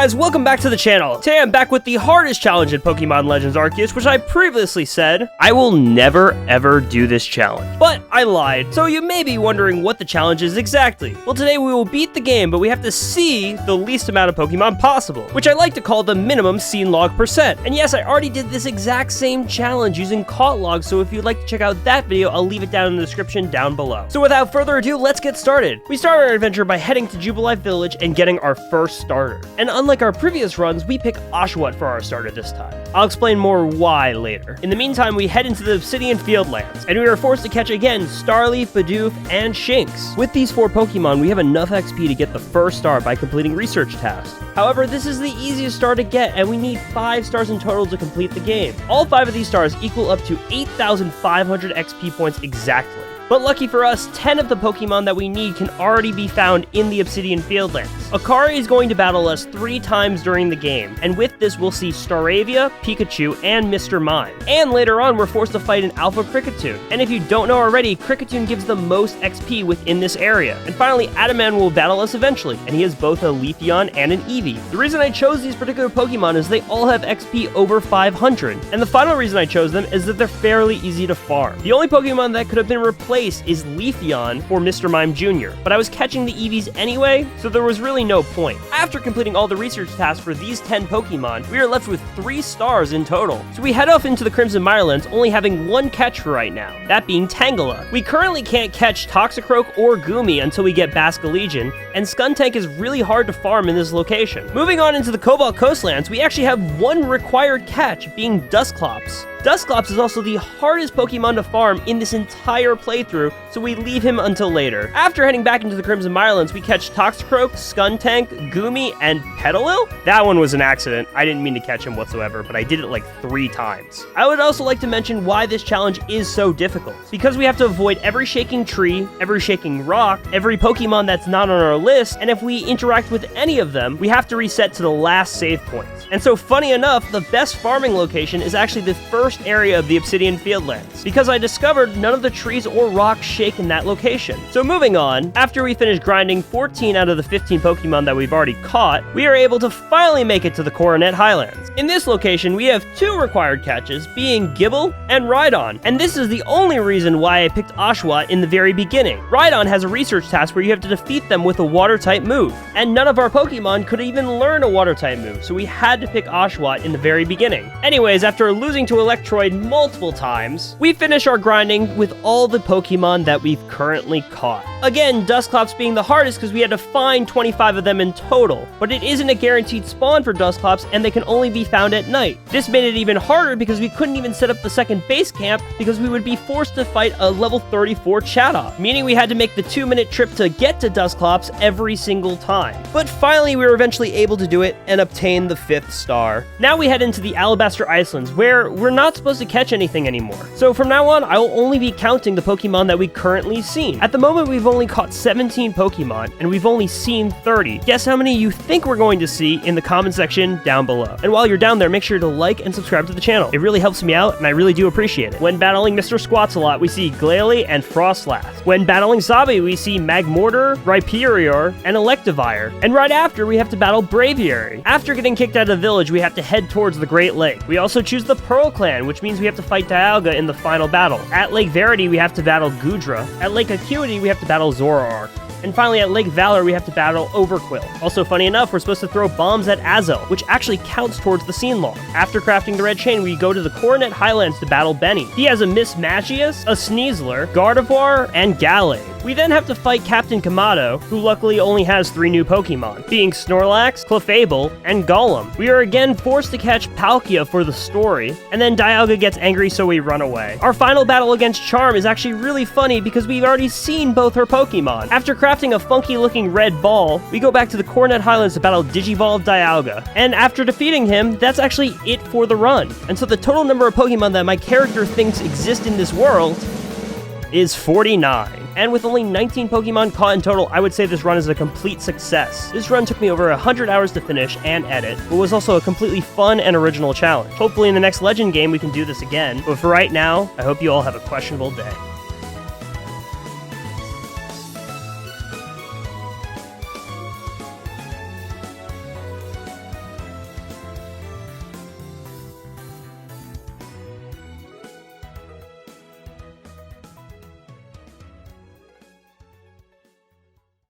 guys, welcome back to the channel. Today I'm back with the hardest challenge in Pokemon Legends Arceus, which I previously said I will never ever do this challenge. But I lied, so you may be wondering what the challenge is exactly. Well, today we will beat the game, but we have to see the least amount of Pokemon possible, which I like to call the minimum seen log percent. And yes, I already did this exact same challenge using caught logs, so if you'd like to check out that video, I'll leave it down in the description down below. So without further ado, let's get started. We start our adventure by heading to Jubilife Village and getting our first starter. And unlike our previous runs, we pick Oshawott for our starter this time. I'll explain more why later. In the meantime, we head into the Obsidian Fieldlands, and we are forced to catch again Starly, Bidoof, and Shinx. With these 4 Pokemon, we have enough XP to get the first star by completing research tasks. However, this is the easiest star to get, and we need 5 stars in total to complete the game. All 5 of these stars equal up to 8,500 XP points exactly. But lucky for us, 10 of the Pokemon that we need can already be found in the Obsidian Fieldlands. Akari is going to battle us 3 times during the game, and with this we'll see Staravia, Pikachu, and Mr. Mime. And later on, we're forced to fight an Alpha Kricketune. And if you don't know already, Kricketune gives the most XP within this area. And finally, Adaman will battle us eventually, and he has both a Leafeon and an Eevee. The reason I chose these particular Pokemon is they all have XP over 500. And the final reason I chose them is that they're fairly easy to farm. The only Pokemon that could have been replaced is Leafeon for Mr. Mime Jr., but I was catching the Eevees anyway, so there was really no point. After completing all the research tasks for these 10 Pokemon, we are left with 3 stars in total. So we head off into the Crimson Mirelands, only having 1 catch for right now, that being Tangela. We currently can't catch Toxicroak or Goomy until we get Basculegion, and Skuntank is really hard to farm in this location. Moving on into the Cobalt Coastlands, we actually have 1 required catch, being Dusclops. Dusclops is also the hardest Pokemon to farm in this entire playthrough, so we leave him until later. After heading back into the Crimson Mirelands, we catch Toxicroak, Skuntank, Goomy, and Petalil? That one was an accident. I didn't mean to catch him whatsoever, but I did it like 3 times. I would also like to mention why this challenge is so difficult. Because we have to avoid every shaking tree, every shaking rock, every Pokemon that's not on our list, and if we interact with any of them, we have to reset to the last save points. And so funny enough, the best farming location is actually the first area of the Obsidian Fieldlands, because I discovered none of the trees or rocks shake in that location. So moving on, after we finish grinding 14 out of the 15 Pokemon that we've already caught, we are able to finally make it to the Coronet Highlands. In this location, we have 2 required catches, being Gible and Rhydon, and this is the only reason why I picked Oshawott in the very beginning. Rhydon has a research task where you have to defeat them with a Water-type move, and none of our Pokemon could even learn a Water-type move, so we had to pick Oshawott in the very beginning. Anyways, after losing to Electroid multiple times, we finish our grinding with all the Pokemon that we've currently caught. Again, Dusclops being the hardest because we had to find 25 of them in total, but it isn't a guaranteed spawn for Dusclops and they can only be found at night. This made it even harder because we couldn't even set up the second base camp because we would be forced to fight a level 34 Chatot, meaning we had to make the 2-minute trip to get to Dusclops every single time. But finally, we were eventually able to do it and obtain the 5th star. Now we head into the Alabaster Icelands, where we're not supposed to catch anything anymore. So from now on, I will only be counting the Pokemon that we currently seen. At the moment, we've only caught 17 Pokemon, and we've only seen 30. Guess how many you think we're going to see in the comment section down below. And while you're down there, make sure to like and subscribe to the channel. It really helps me out, and I really do appreciate it. When battling Mr. Squatsalot, we see Glalie and Frostlass. When battling Sabi, we see Magmortar, Rhyperior, and Electivire. And right after, we have to battle Braviary. After getting kicked out of the village, we have to head towards the Great Lake. We also choose the Pearl Clan, which means we have to fight Dialga in the final battle. At Lake Verity, we have to battle Goodra. At Lake Acuity, we have to battle Zoroark. And finally, at Lake Valor, we have to battle Overquill. Also, funny enough, we're supposed to throw bombs at Azel, which actually counts towards the scene log. After crafting the red chain, we go to the Coronet Highlands to battle Benny. He has a Miss Magius, a Sneasler, Gardevoir, and Gallade. We then have to fight Captain Kamado, who luckily only has 3 new Pokemon, being Snorlax, Clefable, and Golem. We are again forced to catch Palkia for the story, and then Dialga gets angry so we run away. Our final battle against Charm is actually really funny because we've already seen both her Pokemon. After crafting a funky looking red ball, we go back to the Coronet Highlands to battle Digivolve Dialga. And after defeating him, that's actually it for the run. And so the total number of Pokemon that my character thinks exist in this world is 49. And with only 19 Pokemon caught in total, I would say this run is a complete success. This run took me over 100 hours to finish and edit, but was also a completely fun and original challenge. Hopefully in the next Legend game we can do this again, but for right now, I hope you all have a questionable day.